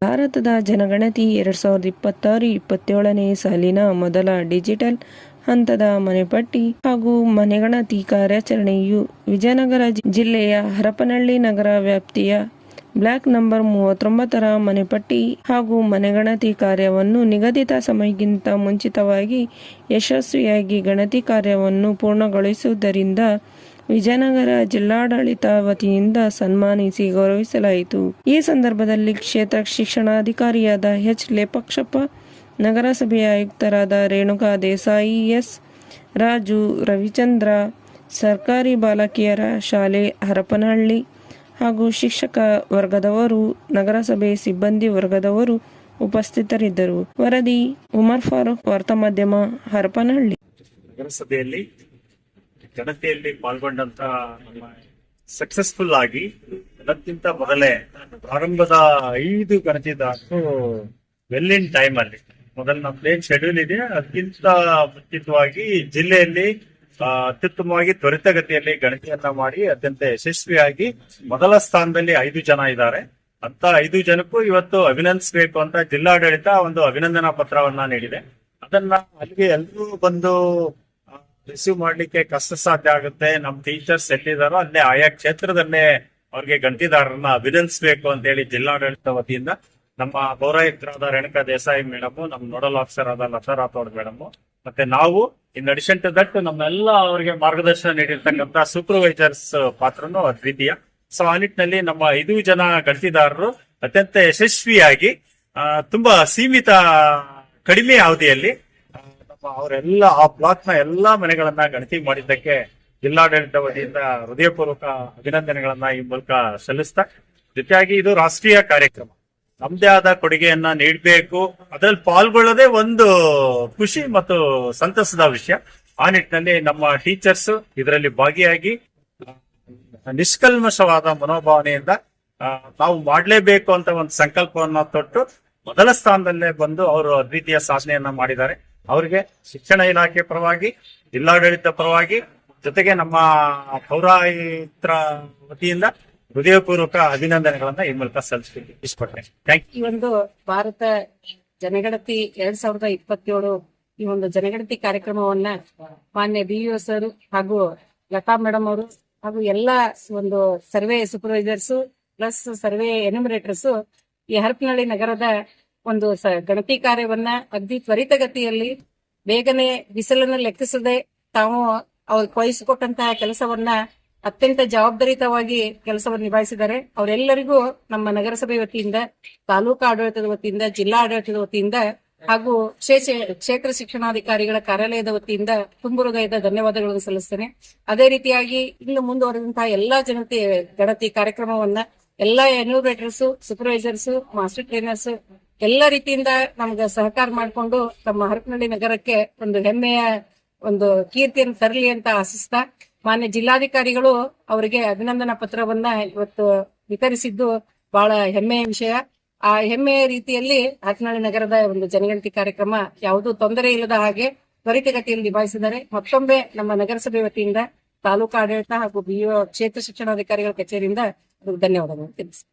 ಭಾರತದ ಜನಗಣತಿ 2026-27ನೇ ಸಾಲಿನ ಮೊದಲ ಡಿಜಿಟಲ್ ಹಂತದ ಮನೆಪಟ್ಟಿ ಹಾಗೂ ಮನೆಗಣತಿ ಕಾರ್ಯಾಚರಣೆಯು ವಿಜಯನಗರ ಜಿಲ್ಲೆಯ ಹರಪನಹಳ್ಳಿ ನಗರ ವ್ಯಾಪ್ತಿಯ ಬ್ಲಾಕ್ ನಂಬರ್ 39ರ ಮನೆಪಟ್ಟಿ ಹಾಗೂ ಮನೆಗಣತಿ ಕಾರ್ಯವನ್ನು ನಿಗದಿತ ಸಮಯಕ್ಕಿಂತ ಮುಂಚಿತವಾಗಿ ಯಶಸ್ವಿಯಾಗಿ ಗಣತಿ ಕಾರ್ಯವನ್ನು ಪೂರ್ಣಗೊಳಿಸುವುದರಿಂದ ವಿಜಯನಗರ ಜಿಲ್ಲಾಡಳಿತ ವತಿಯಿಂದ ಸನ್ಮಾನಿಸಿ ಗೌರವಿಸಲಾಯಿತು. ಈ ಸಂದರ್ಭದಲ್ಲಿ ಕ್ಷೇತ್ರ ಶಿಕ್ಷಣಾಧಿಕಾರಿಯಾದ ಎಚ್. ಲೇಪಾಕ್ಷಪ್ಪ, ನಗರಸಭೆಯ ಆಯುಕ್ತರಾದ ರೇಣುಕಾ ದೇಸಾಯಿ, ಎಸ್. ರಾಜು, ರವಿಚಂದ್ರ, ಸರ್ಕಾರಿ ಬಾಲಕಿಯರ ಶಾಲೆ ಹರಪನಹಳ್ಳಿ ಹಾಗೂ ಶಿಕ್ಷಕ ವರ್ಗದವರು, ನಗರಸಭೆ ಸಿಬ್ಬಂದಿ ವರ್ಗದವರು ಉಪಸ್ಥಿತರಿದ್ದರು. ವರದಿ ಉಮರ್ ಫಾರೂಕ್, ವಾರ್ತಾ ಮಾಧ್ಯಮ, ಹರಪನಹಳ್ಳಿ. ನಗರಸಭೆಯಲ್ಲಿ ಗಣತಿಯಲ್ಲಿ ಪಾಲ್ಗೊಂಡಂತ ಸಕ್ಸಸ್ಫುಲ್ ಆಗಿ ಅದಕ್ಕಿಂತ ಮೊದಲೇ ಪ್ರಾರಂಭದ 5 ಗಣತಿದಾರರು ವೆಲ್ ಇನ್ ಟೈಮ್ ಅಲ್ಲಿ ಮೊದಲು ನಮ್ದು ಏನ್ ಶೆಡ್ಯೂಲ್ ಇದೆ ಅದಕ್ಕಿಂತ ಮುಂಚಿತವಾಗಿ ಜಿಲ್ಲೆಯಲ್ಲಿ ಅತ್ಯುತ್ತಮವಾಗಿ ತ್ವರಿತಗತಿಯಲ್ಲಿ ಗಣತಿಯನ್ನ ಮಾಡಿ ಅತ್ಯಂತ ಯಶಸ್ವಿಯಾಗಿ ಮೊದಲ ಸ್ಥಾನದಲ್ಲಿ 5 ಜನ ಇದ್ದಾರೆ. ಅಂತ 5 ಜನಕ್ಕೂ ಇವತ್ತು ಅಭಿನಂದಿಸಬೇಕು ಅಂತ ಜಿಲ್ಲಾಡಳಿತ ಒಂದು ಅಭಿನಂದನಾ ಪತ್ರವನ್ನ ನೀಡಿದೆ. ಅದನ್ನ ಅಲ್ಲಿಗೆ ಎಲ್ಲರೂ ಬಂದು ರಿಸೀವ್ ಮಾಡ್ಲಿಕ್ಕೆ ಕಷ್ಟ ಸಾಧ್ಯ ಆಗುತ್ತೆ. ನಮ್ ಟೀಚರ್ಸ್ ಎಲ್ಲಿದ್ದಾರೋ ಅಲ್ಲೇ ಆಯಾ ಕ್ಷೇತ್ರದಲ್ಲೇ ಅವ್ರಿಗೆ ಗಣತಿದಾರರನ್ನ ಅಭಿನಂದಿಸಬೇಕು ಅಂತ ಹೇಳಿ ಜಿಲ್ಲಾಡಳಿತ ವತಿಯಿಂದ ನಮ್ಮ ಪೌರಾಯುಕ್ತರಾದ ರೇಣುಕಾ ದೇಸಾಯಿ ಮೇಡಮ್, ನಮ್ಮ ನೋಡಲ್ ಆಫೀಸರ್ ಆದ ಲತಾ ರಾಥೋಡ್ ಮೇಡಮ್, ಮತ್ತೆ ನಾವು ಇನ್ ಅಡಿಷನ್ ಟು ದಟ್ ನಮ್ಮೆಲ್ಲ ಅವರಿಗೆ ಮಾರ್ಗದರ್ಶನ ನೀಡಿರ್ತಕ್ಕಂಥ ಸೂಪರ್ವೈಸರ್ಸ್ ಪಾತ್ರನು ಅದ್ವಿತೀಯ. ಸೊ ಆ ನಿಟ್ಟಿನಲ್ಲಿ ನಮ್ಮ 5 ಜನ ಗಣತಿದಾರರು ಅತ್ಯಂತ ಯಶಸ್ವಿಯಾಗಿ ತುಂಬಾ ಸೀಮಿತ ಕಡಿಮೆ ಅವಧಿಯಲ್ಲಿ ಅವರೆಲ್ಲ ಆ ಬ್ಲಾಕ್ ನ ಎಲ್ಲಾ ಮನೆಗಳನ್ನ ಗಣತಿ ಮಾಡಿದ್ದಕ್ಕೆ ಜಿಲ್ಲಾಡಳಿತ ವತಿಯಿಂದ ಹೃದಯಪೂರ್ವಕ ಅಭಿನಂದನೆಗಳನ್ನ ಈ ಮೂಲಕ ಸಲ್ಲಿಸ್ತಾ, ಜೊತೆಯಾಗಿ ಇದು ರಾಷ್ಟ್ರೀಯ ಕಾರ್ಯಕ್ರಮ, ನಮ್ದೇ ಆದ ಕೊಡುಗೆಯನ್ನ ನೀಡಬೇಕು, ಅದರಲ್ಲಿ ಪಾಲ್ಗೊಳ್ಳೋದೇ ಒಂದು ಖುಷಿ ಮತ್ತು ಸಂತಸದ ವಿಷಯ. ಆ ನಿಟ್ಟಿನಲ್ಲಿ ನಮ್ಮ ಟೀಚರ್ಸ್ ಇದರಲ್ಲಿ ಭಾಗಿಯಾಗಿ ನಿಷ್ಕಲ್ಮಶವಾದ ಮನೋಭಾವನೆಯಿಂದ ನಾವು ಮಾಡಲೇಬೇಕು ಅಂತ ಒಂದು ಸಂಕಲ್ಪವನ್ನ ತೊಟ್ಟು ಮೊದಲ ಸ್ಥಾನದಲ್ಲೇ ಬಂದು ಅವರು ಅದ್ವಿತೀಯ ಸಾಧನೆಯನ್ನ ಮಾಡಿದ್ದಾರೆ. ಅವರಿಗೆ ಶಿಕ್ಷಣ ಇಲಾಖೆ ಪರವಾಗಿ, ಜಿಲ್ಲಾಡಳಿತ ಪರವಾಗಿ, ಜೊತೆಗೆ ನಮ್ಮ ಪೌರಾಯುಕ್ತರ ವತಿಯಿಂದ ಹೃದಯಪೂರ್ವಕ ಅಭಿನಂದನೆಗಳನ್ನ ಈ ಮೂಲಕ ಸಲ್ಲಿಸಲಿಕ್ಕೆ ಇಷ್ಟಪಡ್ತೇನೆ. Thank you. ಈ ಒಂದು ಭಾರತ ಜನಗಣತಿ 2027 ಈ ಒಂದು ಜನಗಣತಿ ಕಾರ್ಯಕ್ರಮವನ್ನ ಮಾನ್ಯ BEO ಸರ್ ಹಾಗೂ ಲತಾ ಮೇಡಮ್ ಅವರು ಹಾಗೂ ಎಲ್ಲಾ ಒಂದು ಸರ್ವೆ ಸೂಪರ್ವೈಸರ್ಸ್ ಪ್ಲಸ್ ಸರ್ವೆ ಎನ್ಯುಮರೇಟರ್ಸ್ ಈ ಹರಪನಹಳ್ಳಿ ನಗರದ ಒಂದು ಗಣತಿ ಕಾರ್ಯವನ್ನ ಅತಿ ತ್ವರಿತಗತಿಯಲ್ಲಿ ಬೇಗನೆ ಬಿಸಿಲನ್ನು ಲೆಕ್ಕಿಸದೆ ತಾವು ಅವ್ರು ವಹಿಸಿಕೊಟ್ಟಂತಹ ಕೆಲಸವನ್ನ ಅತ್ಯಂತ ಜವಾಬ್ದಾರಿತವಾಗಿ ಕೆಲಸವನ್ನು ನಿಭಾಯಿಸಿದ್ದಾರೆ. ಅವರೆಲ್ಲರಿಗೂ ನಮ್ಮ ನಗರಸಭೆ ವತಿಯಿಂದ, ತಾಲೂಕು ಆಡಳಿತದ ವತಿಯಿಂದ, ಜಿಲ್ಲಾ ಆಡಳಿತದ ವತಿಯಿಂದ ಹಾಗೂ ಕ್ಷೇತ್ರ ಶಿಕ್ಷಣಾಧಿಕಾರಿಗಳ ಕಾರ್ಯಾಲಯದ ವತಿಯಿಂದ ತುಂಬ ಹೃದಯದ ಧನ್ಯವಾದಗಳನ್ನು ಸಲ್ಲಿಸ್ತೇನೆ. ಅದೇ ರೀತಿಯಾಗಿ ಇನ್ನು ಮುಂದುವರೆದಂತಹ ಎಲ್ಲಾ ಗಣತಿ ಕಾರ್ಯಕ್ರಮವನ್ನ ಎಲ್ಲಾ ಎನ್ಯುಮರೇಟರ್ಸ್, ಸೂಪರ್ವೈಸರ್ಸ್, ಮಾಸ್ಟರ್ ಟ್ರೈನರ್ಸ್ ಎಲ್ಲ ರೀತಿಯಿಂದ ನಮ್ಗೆ ಸಹಕಾರ ಮಾಡಿಕೊಂಡು ನಮ್ಮ ಹರಪನಹಳ್ಳಿ ನಗರಕ್ಕೆ ಒಂದು ಹೆಮ್ಮೆಯ ಒಂದು ಕೀರ್ತಿಯನ್ನು ತರಲಿ ಅಂತ ಆಶಿಸ್ತಾ, ಮಾನ್ಯ ಜಿಲ್ಲಾಧಿಕಾರಿಗಳು ಅವರಿಗೆ ಅಭಿನಂದನಾ ಪತ್ರವನ್ನ ಇವತ್ತು ವಿತರಿಸಿದ್ದು ಬಹಳ ಹೆಮ್ಮೆಯ ವಿಷಯ. ಆ ಹೆಮ್ಮೆಯ ರೀತಿಯಲ್ಲಿ ಹರಪನಹಳ್ಳಿ ನಗರದ ಒಂದು ಜನಗಣತಿ ಕಾರ್ಯಕ್ರಮ ಯಾವುದೂ ತೊಂದರೆ ಇಲ್ಲದ ಹಾಗೆ ತ್ವರಿತಗತಿಯಲ್ಲಿ ನಿಭಾಯಿಸಿದ್ದಾರೆ. ಮತ್ತೊಮ್ಮೆ ನಮ್ಮ ನಗರಸಭೆ ವತಿಯಿಂದ, ತಾಲೂಕು ಆಡಳಿತ ಹಾಗೂ BEO ಕ್ಷೇತ್ರ ಶಿಕ್ಷಣಾಧಿಕಾರಿಗಳ ಕಚೇರಿಯಿಂದ ಧನ್ಯವಾದಗಳು ತಿಳಿಸಿ.